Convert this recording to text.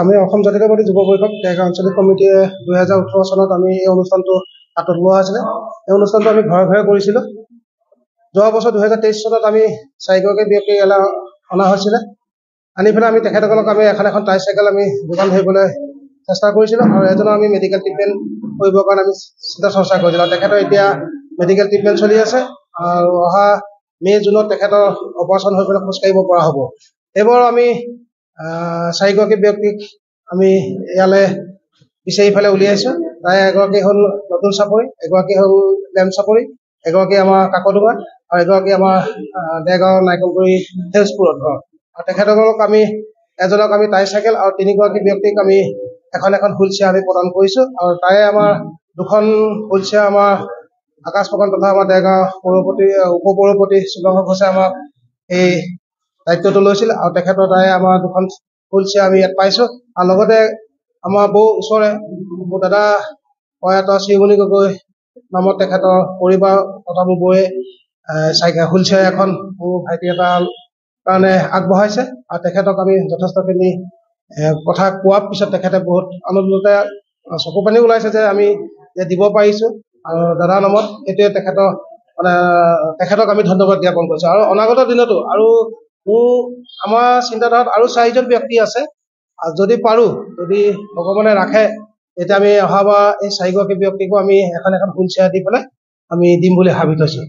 আমি অসম জাতীয়তাবাদী যুৱ পৰিষদ দেৰগাঁও আঞ্চলিক কমিটিয়ে 2018 চনত আমি এই অনুষ্ঠানটো হাতত লোৱা হৈছিলে। এই অনুষ্ঠানটো আমি ঘৰে ঘৰে কৰিছিলোঁ। যোৱা বছৰ 2023 চনত আমি 4গৰাকী ব্যক্তি ইয়ালৈ অনা হৈছিলে। আনি পেলাই আমি তেখেতসকলক আমি এখন ট্ৰাইচাইকেল আমি যোগান ধৰিবলৈ চেষ্টা কৰিছিলোঁ আৰু এজনৰ আমি মেডিকেল ট্ৰিটমেণ্ট কৰিবৰ কাৰণে আমি চিন্তা চৰ্চা কৰিছিলোঁ। তেখেতৰ এতিয়া মেডিকেল ট্ৰিটমেণ্ট চলি আছে আৰু অহা মে' জুনত তেখেতৰ অপাৰেশ্যন হৈ পেলাই খোজকাঢ়িব পৰা হ'ব। এইবাৰ আমি 4গৰাকী ব্যক্তিক আমি ইয়ালৈ বিচাৰি পেলাই উলিয়াইছোঁ। তাৰে এগৰাকী হ'ল নতুন চাপৰি, এগৰাকী হ'ল লেম্প চাপৰি, এগৰাকী আমাৰ কাকডোঙা আৰু এগৰাকী আমাৰ দেৰগাঁও নাইকলগুৰি সেউজপুৰত ঘৰ। আৰু তেখেতসকলক এজনক আমি ট্ৰাইচাইকেল আৰু 3গৰাকী ব্যক্তিক আমি এখন হুইল চেয়াৰ আমি প্ৰদান কৰিছোঁ। আৰু তাৰে আমাৰ 2খন হুইল চেয়াৰ আমাৰ আকাশ ফুকন তথা আমাৰ দেৰগাঁও উপ-পৌৰপতি শুভাংশু ঘোষে আমাক এই দায়িত্বটো লৈছিল আৰু তেখেতৰ তাৰে আমাৰ 2খন হুইল চেয়াৰ আমি ইয়াত পাইছোঁ। আৰু লগতে আমাৰ ওচৰে মোৰ দাদা প্ৰয়াত শ্ৰীমণি গগৈ নামত তেখেতৰ পৰিবাৰ তথা মোৰ বৌয়ে হুইল চেয়াৰ এখন মোৰ ভাইটি এটাৰ কাৰণে আগবঢ়াইছে আৰু তেখেতক আমি যথেষ্টখিনি কথা কোৱাৰ পিছত তেখেতে বহুত আনন্দতে চকু পানী ওলাইছে যে আমি দিব পাৰিছোঁ আৰু দাদাৰ নামত এইটোৱে তেখেতক আমি ধন্যবাদ জ্ঞাপন কৰিছোঁ। আৰু অনাগত দিনতো আৰু আমাৰ চিন্তাধাৰাত আৰু 4জন ব্যক্তি আছে। যদি পাৰোঁ, যদি ভগৱানে ৰাখে, তেতিয়া আমি অহাবাৰ এই 4গৰাকী ব্যক্তিকো আমি এখন হুইল চেয়াৰ দি পেলাই আমি দিম বুলি ভাবি থৈছোঁ।